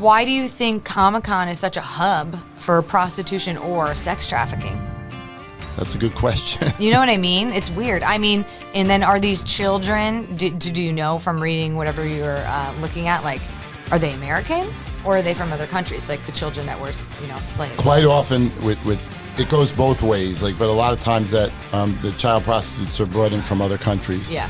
Why do you think Comic-Con is such a hub for prostitution or sex trafficking? That's a good question. You know what I mean? It's weird. I mean, and then are these children, do you know from reading whatever you're looking at, like, are they American or are they from other countries, like the children that were, slaves? Quite often, with it goes both ways, but a lot of times that the child prostitutes are brought in from other countries. Yeah.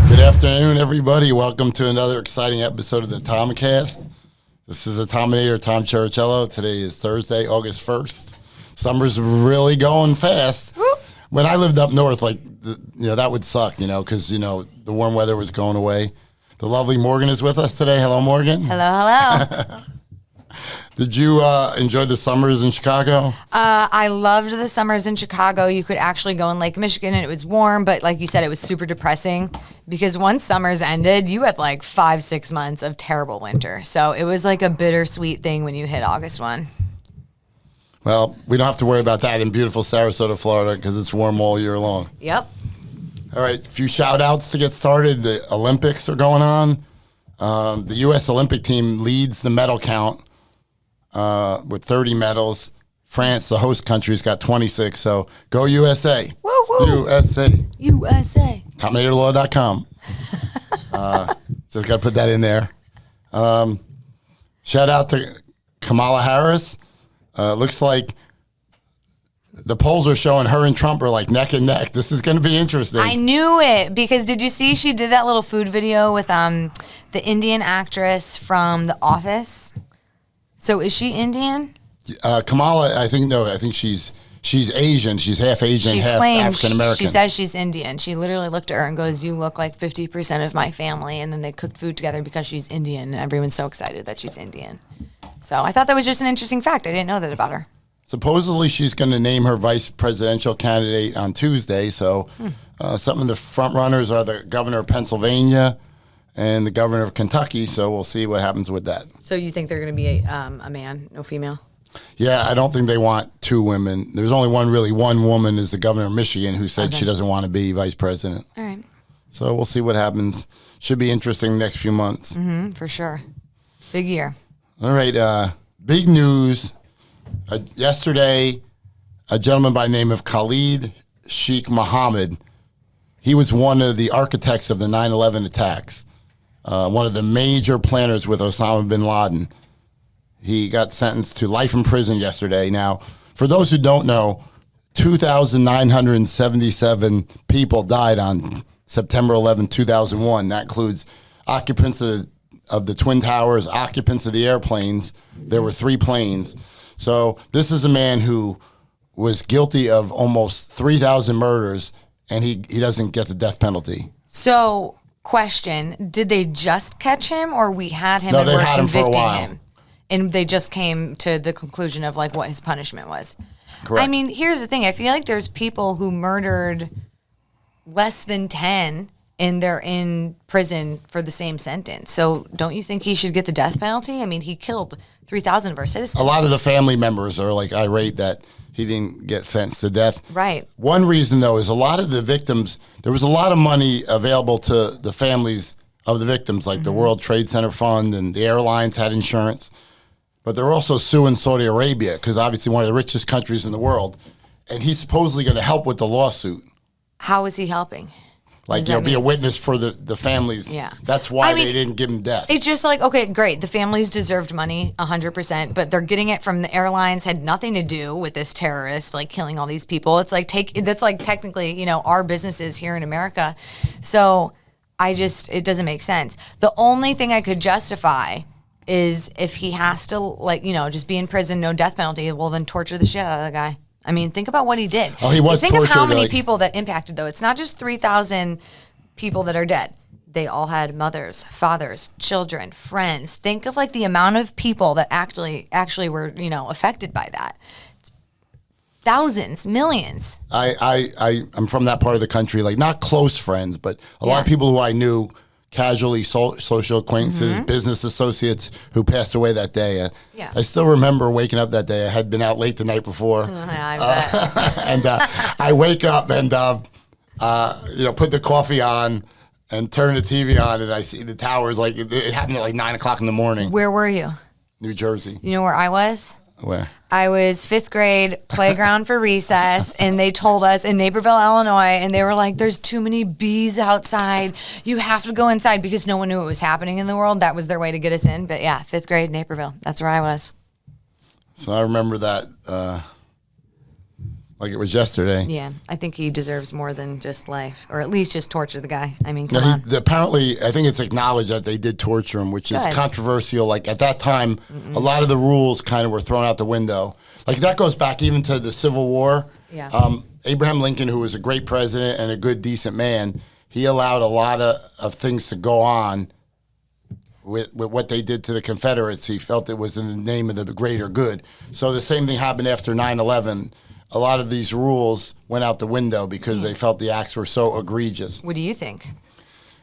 Good afternoon, everybody. Welcome to another exciting episode of the TomCast. This is the Tominator, Tom Chericello. Today is Thursday, August 1st. Summer's really going fast. Whoop. When I lived up north, that would suck, because, the warm weather was going away. The lovely Morgan is with us today. Hello, Morgan. Hello. Did you enjoy the summers in Chicago? I loved the summers in Chicago. You could actually go in Lake Michigan and it was warm, but like you said, it was super depressing because once summers ended, you had like 5-6 months of terrible winter. So it was like a bittersweet thing when you hit August 1. Well, we don't have to worry about that in beautiful Sarasota, Florida, because it's warm all year long. Yep. All right, a few shout-outs to get started. The Olympics are going on. The U.S. Olympic team leads the medal count with 30 medals. France, the host country, has got 26, so go USA. Woo, woo. USA. USA. Tominatorlaw.com. Just got to put that in there. Shout out to Kamala Harris. Looks like the polls are showing her and Trump are like neck and neck. This is going to be interesting. I knew it because did you see she did that little food video with the Indian actress from The Office? So is she Indian? Kamala, I think she's Asian. She's half Asian, half African American. She says she's Indian. She literally looked at her and goes, "You look like 50% of my family." And then they cooked food together because she's Indian, and everyone's so excited that she's Indian. So I thought that was just an interesting fact. I didn't know that about her. Supposedly, she's going to name her vice presidential candidate on Tuesday. So some of the front runners are the governor of Pennsylvania and the governor of Kentucky. So we'll see what happens with that. So you think they're going to be a man, no female? Yeah, I don't think they want two women. There's only one woman is the governor of Michigan who said she doesn't want to be vice president. All right. So we'll see what happens. Should be interesting next few months. Mm-hmm, for sure. Big year. All right. Big news. Yesterday, a gentleman by the name of Khalid Sheikh Mohammed, he was one of the architects of the 9/11 attacks, one of the major planners with Osama bin Laden. He got sentenced to life in prison yesterday. Now, for those who don't know, 2,977 people died on September 11, 2001. That includes occupants of the Twin Towers, occupants of the airplanes. There were 3 planes. So this is a man who was guilty of almost 3,000 murders, and he doesn't get the death penalty. So, question, did they just catch him, or we had him and they were had him for a convicting while. him? And they just came to the conclusion of like what his punishment was. Correct. I mean, here's the thing. I feel like there's people who murdered less than 10 and they're in prison for the same sentence. So don't you think he should get the death penalty? I mean, he killed 3,000 of our citizens. A lot of the family members are like irate that he didn't get sentenced to death. Right. One reason, though, is a lot of the victims, there was a lot of money available to the families of the victims, like the World Trade Center Fund and the airlines had insurance. But they're also suing Saudi Arabia because obviously one of the richest countries in the world. And he's supposedly going to help with the lawsuit. How is he helping? Like, be a witness for the families. Yeah. That's why they didn't give him death. It's just like, okay, great. The families deserved money, 100%, but they're getting it from the airlines, had nothing to do with this terrorist, like, killing all these people. It's like, that's like technically, our businesses here in America. So it doesn't make sense. The only thing I could justify is if he has to, just be in prison, no death penalty, well, then torture the shit out of the guy. I mean, think about what he did. Oh, he was Think tortured. of how many people that impacted, though. It's not just 3,000 people that are dead. They all had mothers, fathers, children, friends. Think of, the amount of people that actually were, affected by that. Thousands, millions. I'm from that part of the country, like not close friends, but a lot of people who I knew casually, social acquaintances, business associates who passed away that day. I still remember waking up that day. I had been out late the night before. I bet. And I wake up and, put the coffee on and turn the TV on, and I see the towers. Like it happened at like 9 o'clock in the morning. Where were you? New Jersey. You know where I was? Where? I was 5th grade, playground for recess, and they told us in Naperville, Illinois, and they were like, there's too many bees outside. You have to go inside, because no one knew what was happening in the world. That was their way to get us in. But yeah, 5th grade, Naperville. That's where I was. So I remember that like it was yesterday. Yeah, I think he deserves more than just life, or at least just torture the guy. I mean, come on. Apparently, I think it's acknowledged that they did torture him, which is controversial. Like at that time, a lot of the rules kind of were thrown out the window. Like that goes back even to the Civil War. Yeah. Abraham Lincoln, who was a great president and a good, decent man, he allowed a lot of things to go on with what they did to the Confederates. He felt it was in the name of the greater good. So the same thing happened after 9/11. A lot of these rules went out the window because they felt the acts were so egregious. What do you think?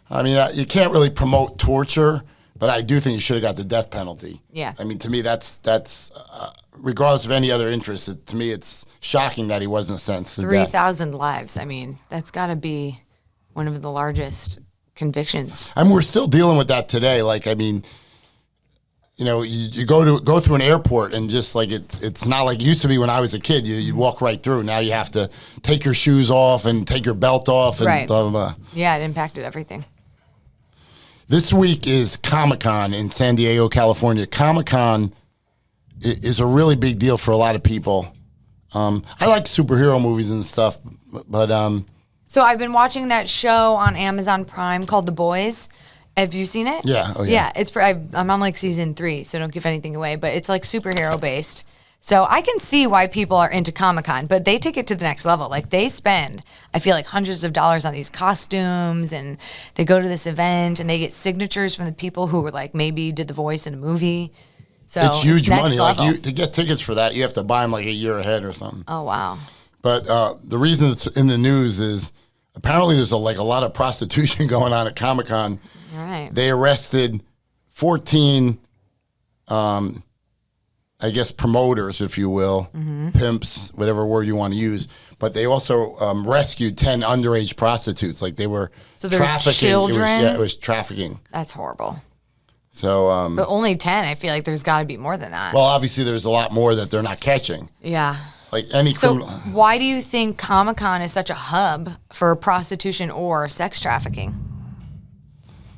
I mean, you can't really promote torture, but I do think you should have got the death penalty. Yeah. I mean, to me, that's regardless of any other interest, to me, it's shocking that he wasn't sentenced to death. 3,000 lives. I mean, that's got to be one of the largest convictions. I mean, we're still dealing with that today. Like, I mean, you go through an airport and just like it's not like it used to be when I was a kid. You'd walk right through. Now you have to take your shoes off and take your belt off and blah, blah, blah. Yeah, it impacted everything. This week is Comic-Con in San Diego, California. Comic-Con is a really big deal for a lot of people. I like superhero movies and stuff, but So I've been watching that show on Amazon Prime called The Boys. Have you seen it? Yeah. Oh, yeah. I'm on like season 3, so don't give anything away. But it's like superhero based, so I can see why people are into Comic-Con. But they take it to the next level. Like they spend, I feel like hundreds of dollars on these costumes, and they go to this event and they get signatures from the people who were like maybe did the voice in a movie. So it's huge money. Level. Like to get tickets for that, you have to buy them like a year ahead or something. Oh wow. But the reason it's in the news is apparently there's a lot of prostitution going on at Comic-Con. All right. They arrested 14, promoters, if you will, pimps, whatever word you want to use. But they also rescued 10 underage prostitutes. Like they were trafficking. Children? It was trafficking. That's horrible. So, but only 10. I feel like there's got to be more than that. Well, obviously there's a lot more that they're not catching. Yeah. Like any So criminal. why do you think Comic-Con is such a hub for prostitution or sex trafficking?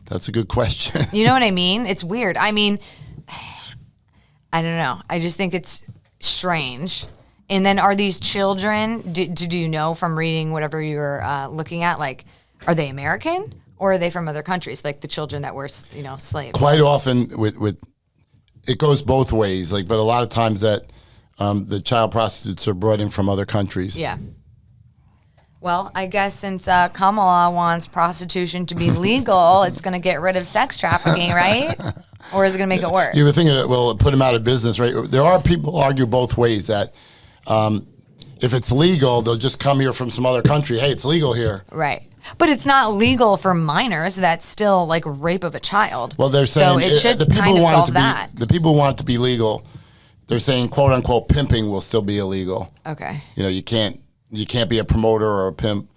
That's a good question. You know what I mean? It's weird. I mean, I don't know. I just think it's strange. And then are these children, do you know from reading whatever you were looking at, like, are they American or are they from other countries, like the children that were, slaves? Quite often with it goes both ways. Like, but a lot of times that the child prostitutes are brought in from other countries. Yeah. Well, I guess since Kamala wants prostitution to be legal, it's going to get rid of sex trafficking, right? Or is it going to make it worse? You were thinking it will put them out of business, right? There are people who argue both ways that if it's legal, they'll just come here from some other country. Hey, it's legal here. Right. But it's not legal for minors. That's still like rape of a child. Well, they're saying so it should the people kind who of want solve it to that. be the people who want it to be legal. They're saying quote unquote pimping will still be illegal. Okay. You can't be a promoter or a pimp.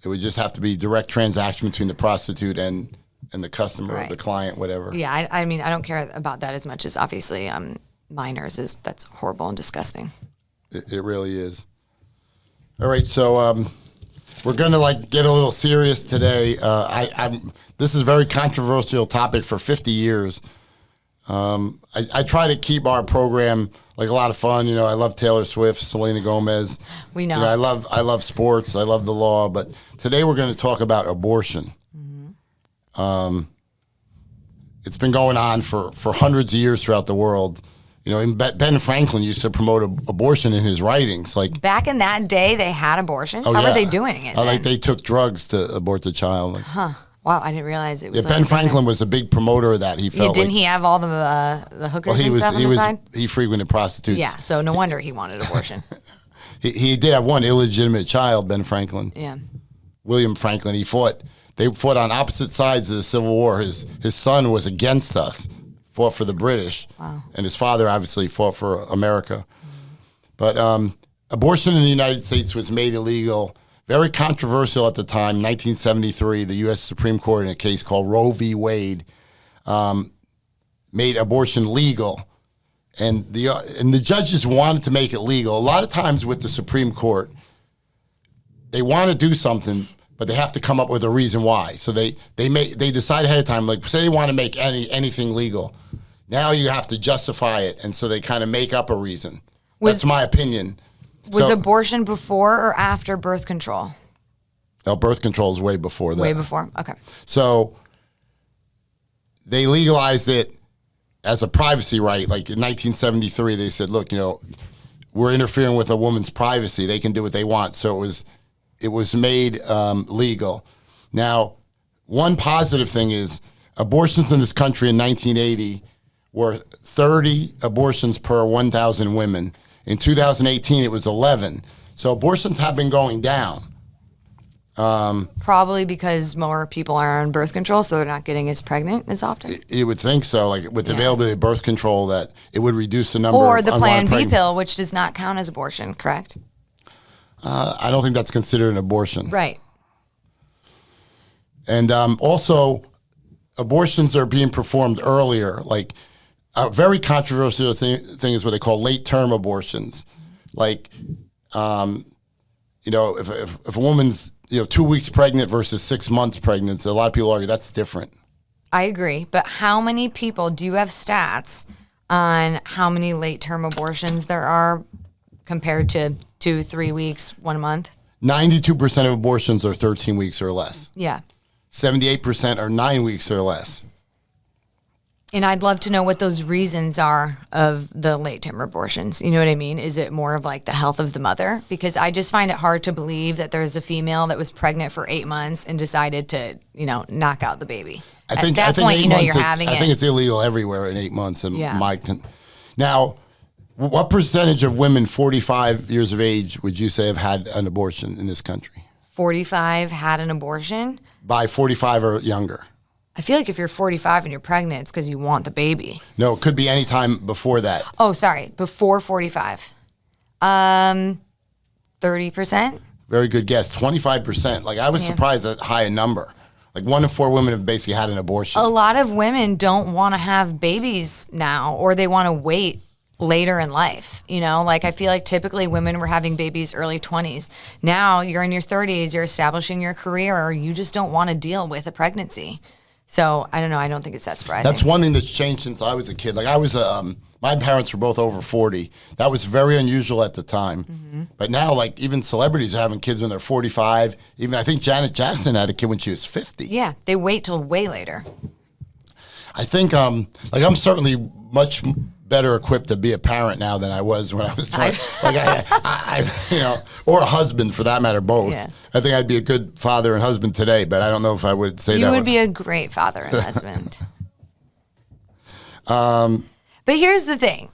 It would just have to be direct transaction between the prostitute and the customer or the client, whatever. Yeah, I mean, I don't care about that as much as obviously minors. That's horrible and disgusting. It really is. All right, so we're gonna get a little serious today. This is a very controversial topic for 50 years. I try to keep our program like a lot of fun. I love Taylor Swift, Selena Gomez. We know. I love sports. I love the law. But today we're going to talk about abortion. Mm-hmm. It's been going on for hundreds of years throughout the world. Ben Franklin used to promote abortion in his writings. Like back in that day, they had abortions. How were they doing it? Like they took drugs to abort the child. Huh. Wow, I didn't realize it was. Yeah, Ben Franklin was a big promoter of that. He felt didn't he have all the hookers and stuff on the side? He frequented prostitutes. Yeah, so no wonder he wanted abortion. He did have one illegitimate child, Ben Franklin. Yeah. William Franklin. They fought on opposite sides of the Civil War. His son was against us, fought for the British. Wow. And his father obviously fought for America. But abortion in the United States was made illegal. Very controversial at the time. 1973, the U.S. Supreme Court in a case called Roe v. Wade made abortion legal. And the judges wanted to make it legal. A lot of times with the Supreme Court, they want to do something, but they have to come up with a reason why. So they decide ahead of time, like say they want to make anything legal. Now you have to justify it, and so they kind of make up a reason. That's my opinion. Was abortion before or after birth control? No, birth control is way before that. Way before, okay. So they legalized it as a privacy right. Like in 1973, they said, look, we're interfering with a woman's privacy. They can do what they want. So it was made legal. Now, one positive thing is abortions in this country in 1980 were 30 abortions per 1,000 women. In 2018, it was 11. So abortions have been going down. Probably because more people are on birth control, so they're not getting as pregnant as often. You would think so, like with the availability of birth control, that it would reduce the number or of the Plan B unwanted pill, which does not count as abortion, correct? I don't think that's considered an abortion. Right. And also, abortions are being performed earlier. Like a very controversial thing is what they call late-term abortions. Like, if a woman's 2 weeks pregnant versus 6 months pregnant, so a lot of people argue that's different. I agree, but how many people, do you have stats on how many late-term abortions there are compared to 2, 3 weeks, 1 month? 92% of abortions are 13 weeks or less. Yeah. 78% are 9 weeks or less. And I'd love to know what those reasons are of the late-term abortions. You know what I mean? Is it more of like the health of the mother? Because I just find it hard to believe that there's a female that was pregnant for 8 months and decided to, knock out the baby. At that point, you're having it. I think it's illegal everywhere in 8 months. Now, what percentage of women 45 years of age would you say have had an abortion in this country? 45 had an abortion? By 45 or younger. I feel like if you're 45 and you're pregnant, it's because you want the baby. No, it could be any time before that. Oh, sorry. Before 45. 30%? Very good guess. 25%. Like, I was surprised at high a number. Like, 1 in 4 women have basically had an abortion. A lot of women don't want to have babies now, or they want to wait later in life. I feel like typically women were having babies early 20s. Now you're in your 30s, you're establishing your career, or you just don't want to deal with a pregnancy. So I don't know. I don't think it's that surprising. That's one thing that's changed since I was a kid. Like my parents were both over 40. That was very unusual at the time. Mm-hmm. But now, like even celebrities are having kids when they're 45. Even I think Janet Jackson had a kid when she was 50. Yeah, they wait till way later. I think I'm certainly much better equipped to be a parent now than I was when I was 20. Or a husband for that matter, both. Yeah. I think I'd be a good father and husband today, but I don't know if I would say that. You would be a great father and husband. But here's the thing.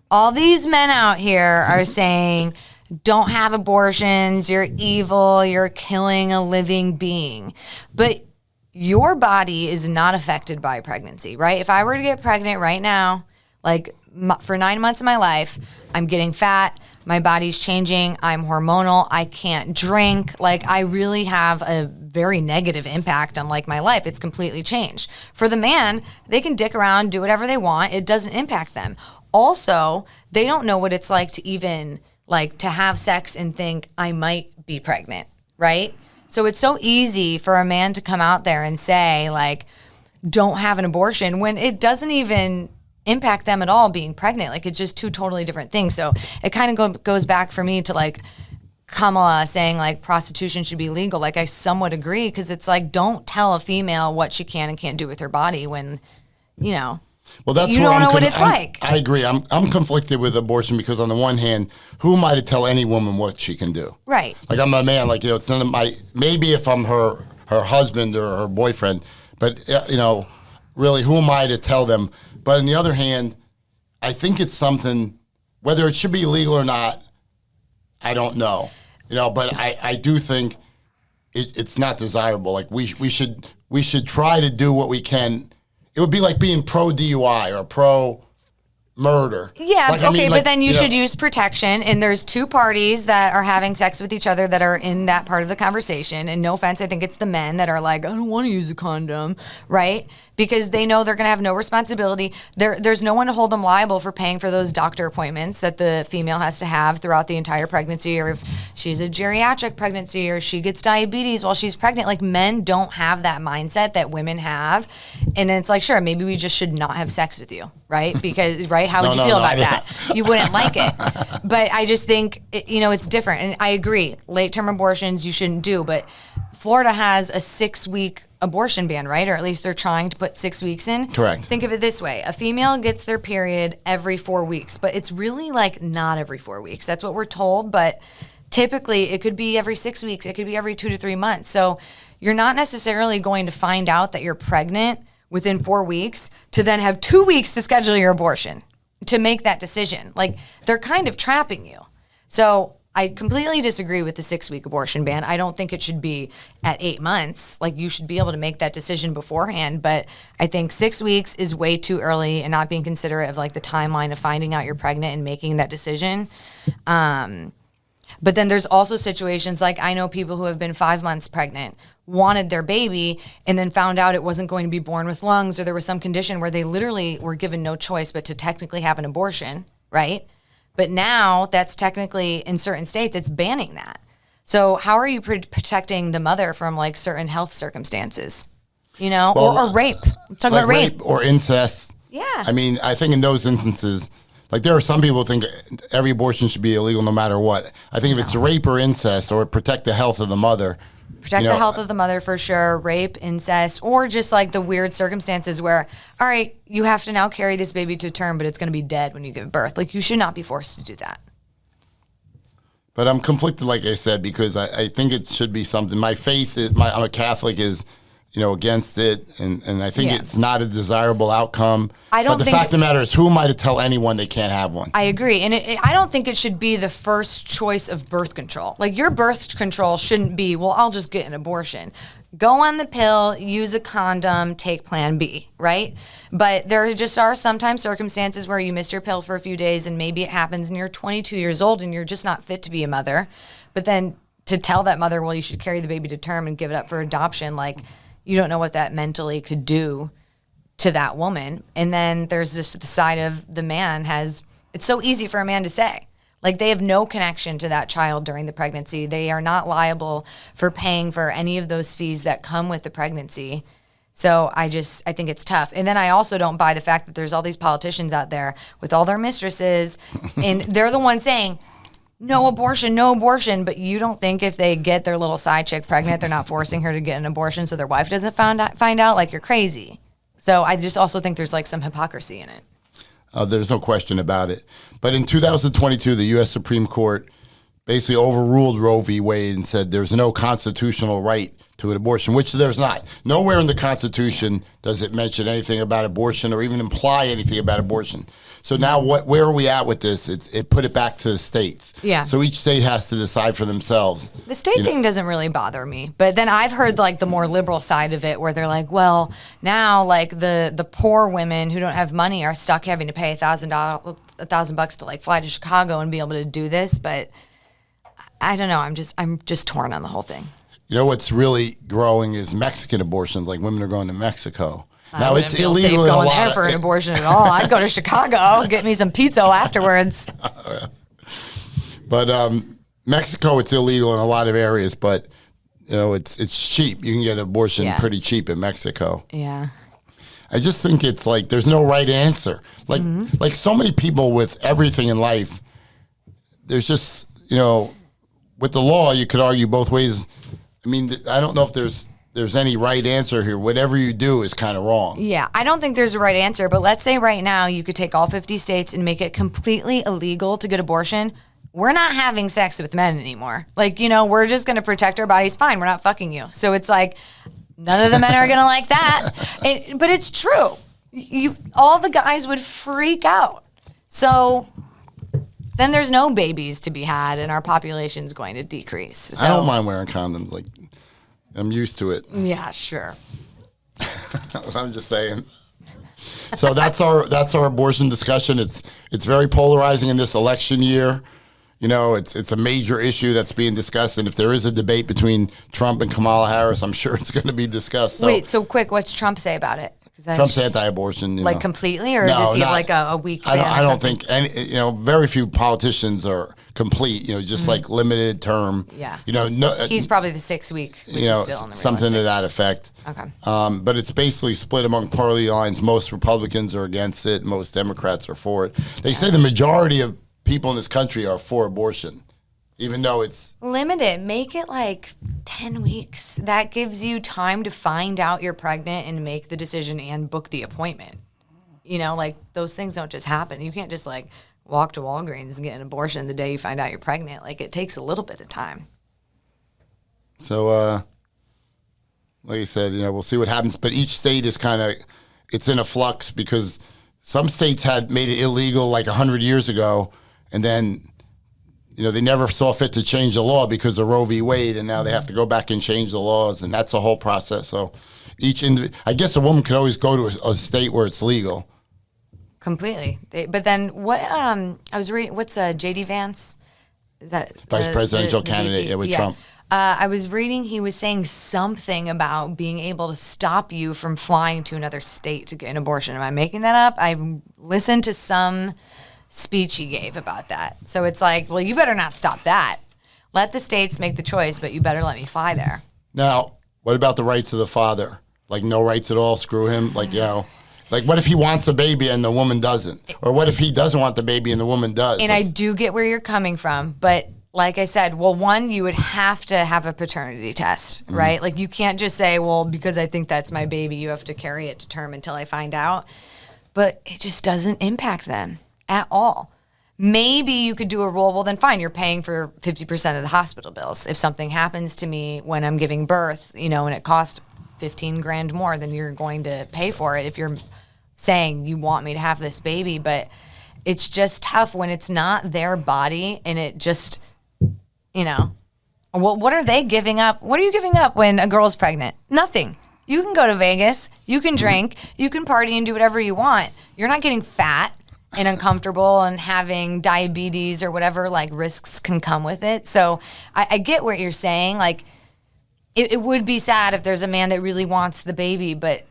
All these men out here are saying, don't have abortions, you're evil, you're killing a living being. But your body is not affected by pregnancy, right? If I were to get pregnant right now, like for 9 months of my life, I'm getting fat, my body's changing, I'm hormonal, I can't drink. Like I really have a very negative impact on like my life. It's completely changed. For the man, they can dick around, do whatever they want. It doesn't impact them. Also, they don't know what it's like to even like to have sex and think I might be pregnant, right? So it's so easy for a man to come out there and say like, don't have an abortion when it doesn't even impact them at all being pregnant. Like it's just two totally different things. So it kind of goes back for me to like Kamala saying like prostitution should be legal. Like I somewhat agree because it's like don't tell a female what she can and can't do with her body when, well, that's you don't know what it's like. I agree. I'm conflicted with abortion because on the one hand, who am I to tell any woman what she can do? Right. Like I'm a man. Like it's none of my. Maybe if I'm her husband or her boyfriend, but really, who am I to tell them? But on the other hand, I think it's something, whether it should be legal or not, I don't know. But I do think it's not desirable. Like we should try to do what we can. It would be like being pro DUI or pro murder. Yeah, like, okay, but then you should use protection, and there's two parties that are having sex with each other that are in that part of the conversation, and no offense, I think it's the men that are like, I don't want to use a condom, right? Because they know they're going to have no responsibility. There's no one to hold them liable for paying for those doctor appointments that the female has to have throughout the entire pregnancy, or if she's a geriatric pregnancy, or she gets diabetes while she's pregnant. Like, men don't have that mindset that women have, and it's like, sure, maybe we just should not have sex with you, right? Because, right? How would you feel about that? You wouldn't like it. But I just think, it's different. And I agree, late-term abortions you shouldn't do, but Florida has a 6-week abortion ban, right? Or at least they're trying to put 6 weeks in. Correct. Think of it this way. A female gets their period every 4 weeks, but it's really like not every 4 weeks. That's what we're told, but typically it could be every 6 weeks. It could be every 2 to 3 months. So you're not necessarily going to find out that you're pregnant within 4 weeks to then have 2 weeks to schedule your abortion to make that decision. Like, they're kind of trapping you. So I completely disagree with the 6-week abortion ban. I don't think it should be at 8 months. Like, you should be able to make that decision beforehand. But I think 6 weeks is way too early, and not being considerate of like the timeline of finding out you're pregnant and making that decision. But then there's also situations like, I know people who have been 5 months pregnant, wanted their baby, and then found out it wasn't going to be born with lungs, or there was some condition where they literally were given no choice but to technically have an abortion, right? But now that's technically, in certain states, it's banning that. So how are you protecting the mother from like certain health circumstances, or rape? Let's talk about rape. Or incest. Yeah. I mean, I think in those instances, like, there are some people who think every abortion should be illegal no matter what. I think if it's rape or incest, or protect the health of the mother. Protect the health of the mother for sure. Rape, incest, or just like the weird circumstances where, all right, you have to now carry this baby to term, but it's going to be dead when you give birth. Like, you should not be forced to do that. But I'm conflicted, like I said, because I think it should be something. My faith, I'm a Catholic, is against it, and I think it's not a desirable outcome. But the fact of the matter is, who am I to tell anyone they can't have one? I agree, and I don't think it should be the first choice of birth control. Like, your birth control shouldn't be, well, I'll just get an abortion. Go on the pill, use a condom, take Plan B, right? But there just are sometimes circumstances where you missed your pill for a few days, and maybe it happens and you're 22 years old and you're just not fit to be a mother. But then to tell that mother, well, you should carry the baby to term and give it up for adoption, like, you don't know what that mentally could do to that woman. And then there's the side of the man it's so easy for a man to say. Like, they have no connection to that child during the pregnancy. They are not liable for paying for any of those fees that come with the pregnancy. So I think it's tough. And then I also don't buy the fact that there's all these politicians out there with all their mistresses, and they're the ones saying, no abortion, but you don't think if they get their little side chick pregnant, they're not forcing her to get an abortion so their wife doesn't find out? Like, you're crazy. So I just also think there's like some hypocrisy in it. There's no question about it. But in 2022, the U.S. Supreme Court basically overruled Roe v. Wade and said there's no constitutional right to an abortion, which there's not. Nowhere in the Constitution does it mention anything about abortion or even imply anything about abortion. So now where are we at with this? It put it back to the states. Yeah. So each state has to decide for themselves. The state thing doesn't really bother me. But then I've heard like the more liberal side of it where they're like, well, now like the poor women who don't have money are stuck having to pay $1,000 to like fly to Chicago and be able to do this. But I don't know. I'm just torn on the whole thing. You know what's really growing is Mexican abortions. Like, women are going to Mexico. Now, I it's feel illegal safe in a going lot there of, for an abortion at all. I'd go to Chicago, get me some pizza afterwards. But Mexico, it's illegal in a lot of areas, but it's cheap. You can get an abortion pretty cheap in Mexico. Yeah. I just think it's like there's no right answer. Like like so many people with everything in life, there's just with the law you could argue both ways. I mean, I don't know if there's any right answer here. Whatever you do is kind of wrong. Yeah, I don't think there's a right answer, but let's say right now you could take all 50 states and make it completely illegal to get abortion. We're not having sex with men anymore. Like, we're just going to protect our bodies. Fine, we're not fucking you. So it's like, none of the men are going to like that. But it's true. All the guys would freak out. So then there's no babies to be had, and our population's going to decrease. So, I don't mind wearing condoms. Like, I'm used to it. Yeah, sure. I'm just saying. So that's our abortion discussion. It's very polarizing in this election year. You know, it's a major issue that's being discussed, and if there is a debate between Trump and Kamala Harris, I'm sure it's going to be discussed. So. Wait, so quick, what's Trump say about it? Trump's anti-abortion. Like completely, or does he have like a weak ban? I don't think any. You know, very few politicians are complete. You know, just like limited term. Yeah. You know, no. He's probably the 6 week. Which You know, is still in the something to realistic. that effect. Okay. But it's basically split among party lines. Most Republicans are against it. Most Democrats are for it. They say the majority of people in this country are for abortion, even though it's Limited. Make it like 10 weeks. That gives you time to find out you're pregnant and make the decision and book the appointment. You know, like those things don't just happen. You can't just like walk to Walgreens and get an abortion the day you find out you're pregnant. Like it takes a little bit of time. so. Like I said, you know, we'll see what happens. But each state is it's in a flux because some states had made it illegal like 100 years ago, and then, you know, they never saw fit to change the law because of Roe v. Wade, and now they have to go back and change the laws, and that's a whole process. So I guess a woman could always go to a state where it's legal. Completely. But then what? I was reading. What's J.D. Vance? Is that Vice presidential the candidate VP? with Yeah. Trump. I was reading. He was saying something about being able to stop you from flying to another state to get an abortion. Am I making that up? I listened to some speech he gave about that. So it's like, well, you better not stop that. Let the states make the choice, but you better let me fly there. Now, what about the rights of the father? Like no rights at all? Screw him. Like, you know. Like, what if he wants a baby and the woman doesn't? Or what if he doesn't want the baby and the woman does? And I do get where you're coming from, but like I said, well, one, you would have to have a paternity test, right? Like you can't just say, well, because I think that's my baby, you have to carry it to term until I find out. But it just doesn't impact them at all. Maybe you could do a rule, well, then fine, you're paying for 50% of the hospital bills. If something happens to me when I'm giving birth, you know, and it costs 15 grand more than you're going to pay for it if you're saying you want me to have this baby. But it's just tough when it's not their body and it just, you know, what are they giving up? What are you giving up when a girl's pregnant? Nothing. You can go to Vegas, you can drink, you can party and do whatever you want. You're not getting fat and uncomfortable and having diabetes or whatever like risks can come with it. So I get what you're saying. Like it would be sad if there's a man that really wants the baby, but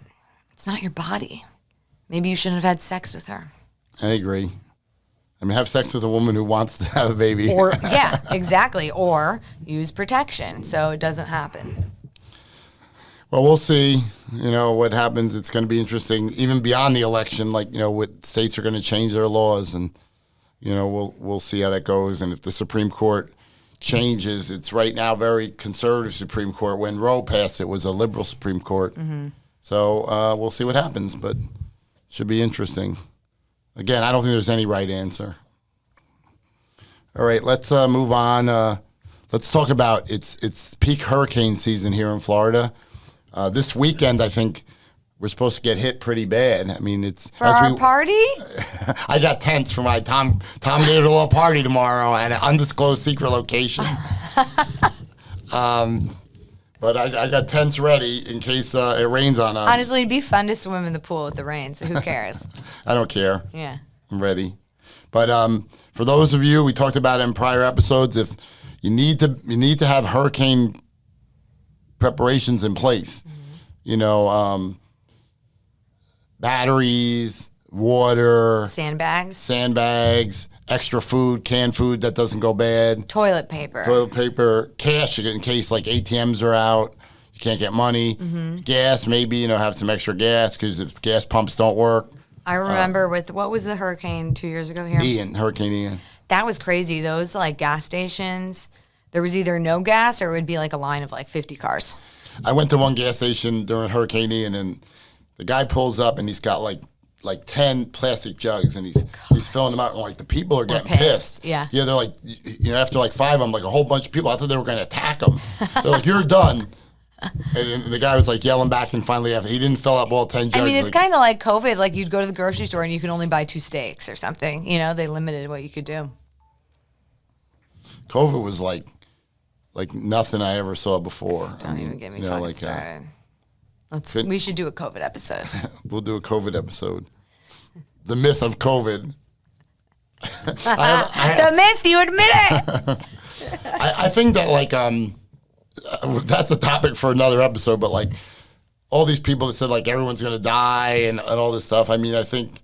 it's not your body. Maybe you shouldn't have had sex with her. I agree. I mean, have sex with a woman who wants to have a baby. Or, yeah, exactly. Or use protection so it doesn't happen. Well, we'll see, you know, what happens. It's going to be interesting, even beyond the election, like, you know, what states are going to change their laws. And, you know, we'll see how that goes. And if the Supreme Court changes, it's right now very conservative Supreme Court. When Roe passed, it was a liberal Supreme Court. Mm-hmm. So we'll see what happens, but it should be interesting. Again, I don't think there's any right answer. All right, let's move on. Let's talk about it's peak hurricane season here in Florida. This weekend, I think we're supposed to get hit pretty bad. I mean, it's For our party? I got tents for my Tominator little party tomorrow at an undisclosed secret location. But I got tents ready in case it rains on us. Honestly, it'd be fun to swim in the pool with the rain, so who cares? I don't care. Yeah. I'm ready. But for those of you, we talked about it in prior episodes, if you need to have hurricane preparations in place. Mm-hmm. You know, batteries, water, sandbags, extra food, canned food that doesn't go bad, toilet paper, cash in case like ATMs are out, you can't get money, gas, maybe, you know, have some extra gas because if gas pumps don't work. I remember with what was the hurricane 2 years ago here? Hurricane Ian. That was crazy. Those like gas stations, there was either no gas or it would be like a line of like 50 cars. I went to one gas station during Hurricane Ian, and the guy pulls up and he's got like 10 plastic jugs, and he's filling them out, and like the people are getting pissed. Yeah. Yeah, they're like, you know, after like 5 of them, like a whole bunch of people, I thought they were going to attack him. They're like, you're done. And the guy was like yelling back, and finally he didn't fill up all 10 jugs. I mean, it's kind of like COVID. Like you'd go to the grocery store and you could only buy 2 steaks or something. You know, they limited what you could do. COVID was like nothing I ever saw before. Don't even get me fucking started. We should do a COVID episode. We'll do a COVID episode. The myth of COVID. The myth, you admit it. I think that that's a topic for another episode, but like all these people that said like everyone's going to die and all this stuff. I mean, I think,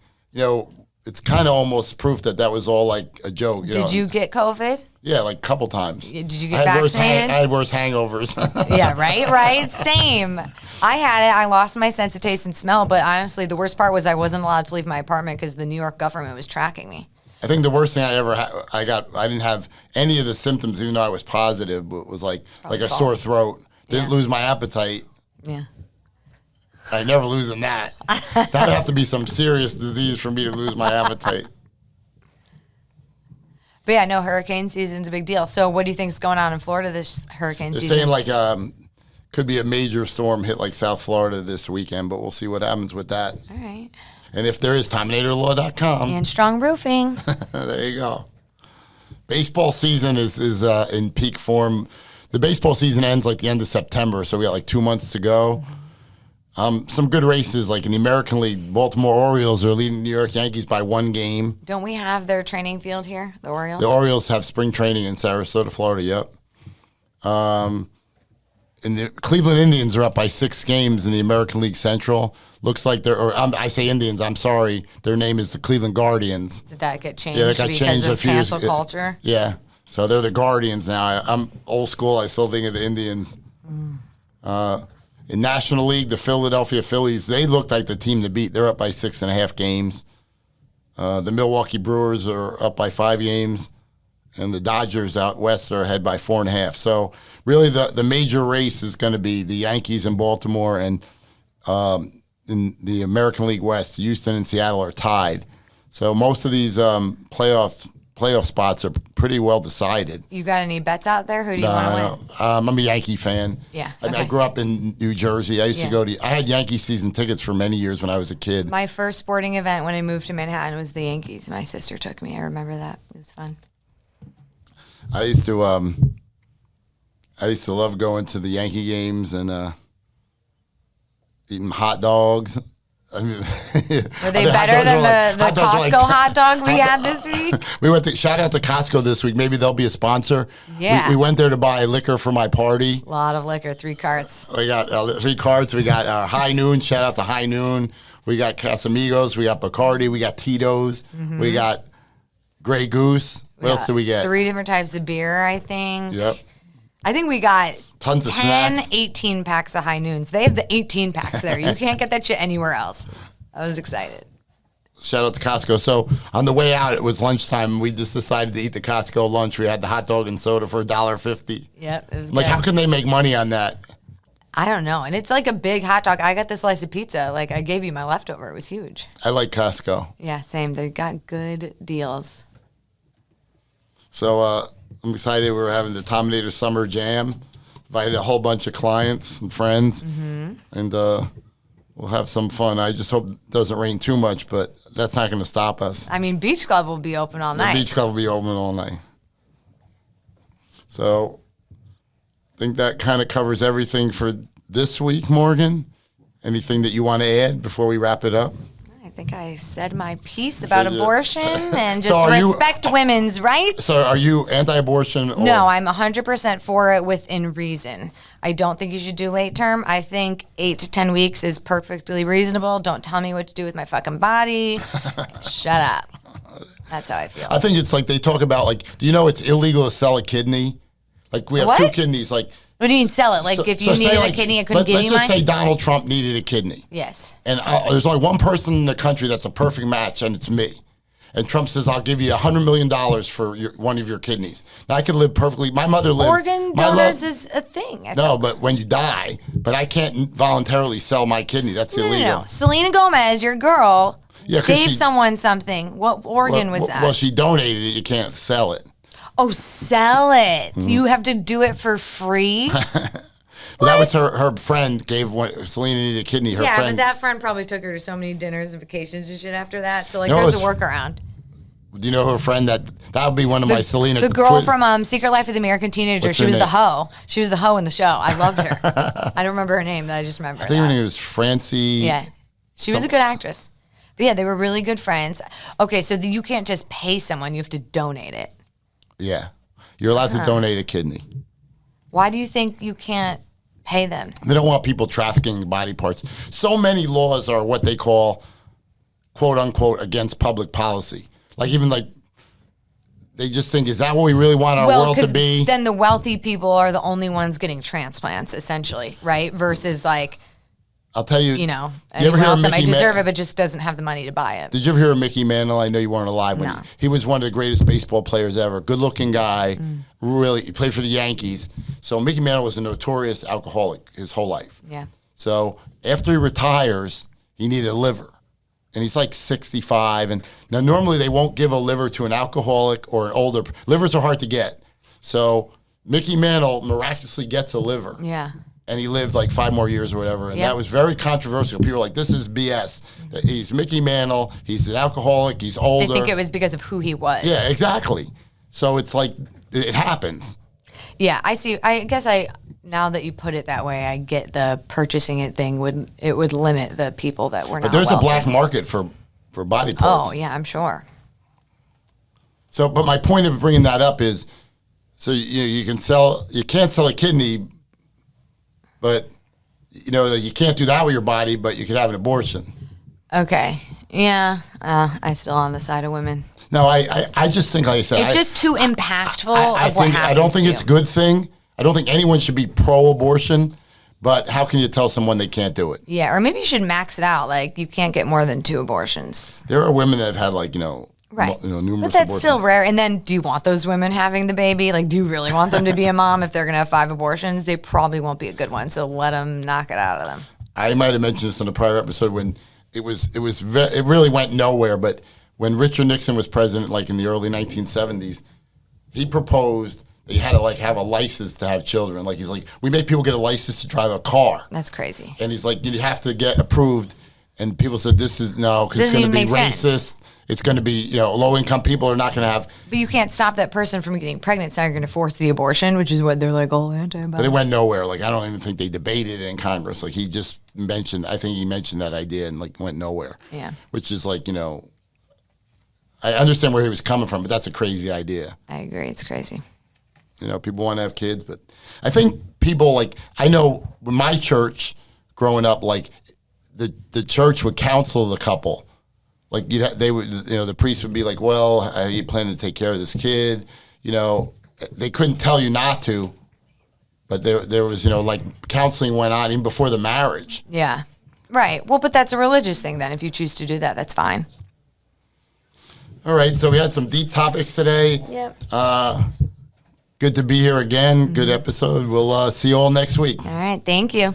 it's kind of almost proof that was all like a joke. Did you get COVID? Yeah, like a couple times. Did you get vaccinated? I had worse hangovers. Yeah, right? Same. I had it. I lost my sense of taste and smell, but honestly, the worst part was I wasn't allowed to leave my apartment because the New York government was tracking me. I think the worst thing I ever had, I didn't have any of the symptoms, even though I was positive, but it was like a sore throat. Didn't lose my appetite. Yeah. I never losing that. That'd have to be some serious disease for me to lose my appetite. But yeah, no, hurricane season's a big deal. So what do you think's going on in Florida this hurricane season? They're saying could be a major storm hit like South Florida this weekend, but we'll see what happens with that. All right. And if there is, TominatorLaw.com. And Strong Roofing. There you go. Baseball season is in peak form. The baseball season ends like the end of September, so we got like 2 months to go. Some good races, like in the American League, Baltimore Orioles are leading New York Yankees by 1 game. Don't we have their training field here, the Orioles? The Orioles have spring training in Sarasota, Florida, yep. And the Cleveland Indians are up by 6 games in the American League Central. Looks like I say Indians, I'm sorry. Their name is the Cleveland Guardians. Did that get changed that got because changed of cancel culture? Yeah. So they're the Guardians now. I'm old school. I still think of the Indians. In National League, the Philadelphia Phillies, they look like the team to beat. They're up by 6.5 games. The Milwaukee Brewers are up by 5 games. And the Dodgers out west are ahead by 4.5. So really the major race is going to be the Yankees in Baltimore, and in the American League West, Houston and Seattle are tied. So most of these playoff spots are pretty well decided. You got any bets out there? Who do you want to win? I'm a Yankee fan. Yeah. Okay. I grew up in New Jersey. I used to I had Yankee season tickets for many years when I was a kid. My first sporting event when I moved to Manhattan was the Yankees. My sister took me. I remember that. It was fun. I used to love going to the Yankee games and eating hot dogs. I mean, were they better than the Costco hot dog we had this week? We went to shout out to Costco this week. Maybe they'll be a sponsor. Yeah. We went there to buy liquor for my party. A lot of liquor, 3 carts. We got 3 carts. We got High Noon. Shout out to High Noon. We got Casamigos. We got Bacardi. We got Tito's. Mm-hmm. We got Grey Goose. What else did we get? 3 different types of beer, I think. Yep. I think we got tons of snacks. 18 packs of High Noons. They have the 18 packs there. You can't get that shit anywhere else. I was excited. Shout out to Costco. So on the way out, it was lunchtime. We just decided to eat the Costco lunch. We had the hot dog and soda for $1.50. Yep, it was like, good. How can they make money on that? I don't know. And it's like a big hot dog. I got the slice of pizza. Like, I gave you my leftover. It was huge. I like Costco. Yeah, same. They got good deals. So I'm excited. We're having the Tominator Summer Jam. Invited a whole bunch of clients and friends. Mm-hmm. And we'll have some fun. I just hope it doesn't rain too much, but that's not going to stop us. I mean, Beach Club will be open all night. The Beach Club will be open all night. So I think that kind of covers everything for this week, Morgan. Anything that you want to add before we wrap it up? I think I said my piece about abortion and just respect women's rights. So are you anti-abortion? No, I'm 100% for it within reason. I don't think you should do late term. I think 8 to 10 weeks is perfectly reasonable. Don't tell me what to do with my fucking body. Shut up. That's how I feel. I think it's like they talk about, like, do you know it's illegal to sell a kidney? Like, we have 2 kidneys. Like, what do you mean sell it? Like, if you needed a kidney, I couldn't give you mine? Let's just say Donald Trump needed a kidney. Yes. And there's only one person in the country that's a perfect match, and it's me. And Trump says, I'll give you $100 million for one of your kidneys. Now, I could live perfectly. My mother lived. Organ donors is a thing. No, but when you die. But I can't voluntarily sell my kidney. That's illegal. No. Selena Gomez, your girl, gave someone something. What organ was that? Well, she donated it. You can't sell it. Oh, sell it. You have to do it for free? But that was her friend gave Selena needed a kidney. Her friend. But that friend probably took her to so many dinners and vacations and shit after that. So, like, there's a workworkaround. Do you know her friend that would be one of my Selena? The girl from Secret Life of the American Teenager. What's She her was name? the hoe. She was the hoe in the show. I loved her. I don't remember her name, but I just remember I think her that. name was Francie. Yeah. She was a good actress. But yeah, they were really good friends. Okay, so you can't just pay someone, you have to donate it. Yeah. You're allowed to donate a kidney. Why do you think you can't pay them? They don't want people trafficking body parts. So many laws are what they call, quote unquote, against public policy. Like even like, they just think, is that what we really want our world to 'cause be? then the wealthy people are the only ones getting transplants, essentially, right? Versus like, I'll tell you. you know, you ever anyone hear else of that might Mickey deserve Man- it, but just doesn't have the money to buy it. Did you ever hear of Mickey Mantle? I know you weren't alive when No. he was one of the greatest baseball players ever. Good-looking guy. Really, he played for the Yankees. So Mickey Mantle was a notorious alcoholic his whole life. Yeah. So after he retires, he needed a liver. And he's like 65. And now normally they won't give a liver to an alcoholic or an older. Livers are hard to get. So Mickey Mantle miraculously gets a liver. Yeah. And he lived like 5 more years or whatever. And Yep. that was very controversial. People were like, this is BS. He's Mickey Mantle. He's an alcoholic. He's They older. think it was because of who he was. Yeah, exactly. So it's like, it happens. Yeah, I see. I guess now that you put it that way, I get the purchasing it thing would limit the people that were not. But there's wealthy. a black market for body parts. Oh yeah, I'm sure. So, but my point of bringing that up is, so you can't sell a kidney, but you can't do that with your body, but you could have an abortion. Okay. Yeah. I still on the side of women. No, I just think, like I said, It's just too impactful. I don't think it's a good thing. I don't think anyone should be pro-abortion, but how can you tell someone they can't do it? Yeah, or maybe you should max it out. Like you can't get more than 2 abortions. There are women that have had Right. numerous But that's abortions. still rare. And then do you want those women having the baby? Like, do you really want them to be a mom if they're going to have 5 abortions? They probably won't be a good one. So let them knock it out of them. I might have mentioned this in a prior episode when it really went nowhere. But when Richard Nixon was president, like in the early 1970s, he proposed that you had to have a license to have children. Like he's like, we make people get a license to drive a car. That's crazy. And he's like, you have to get approved. And people said, this is no, because it's Doesn't going to be even make racist. sense. It's going to be, low-income people are not going to have. But you can't stop that person from getting pregnant, so you're going to force the abortion, which is what they're like, all anti about. But it went nowhere. Like, I don't even think they debated it in Congress. Like, he just mentioned, I think he mentioned that idea and, went nowhere. Yeah. Which is I understand where he was coming from, but that's a crazy idea. I agree. It's crazy. People want to have kids, but I think people, I know when my church growing up, the church would counsel the couple. They would, the priest would be like, well, how are you planning to take care of this kid? They couldn't tell you not to, but there was, counseling went on even before the marriage. Yeah. Right. Well, but that's a religious thing then. If you choose to do that, that's fine. All right. So we had some deep topics today. Yep. Good to be here again. Good episode. We'll see you all next week. All right. Thank you.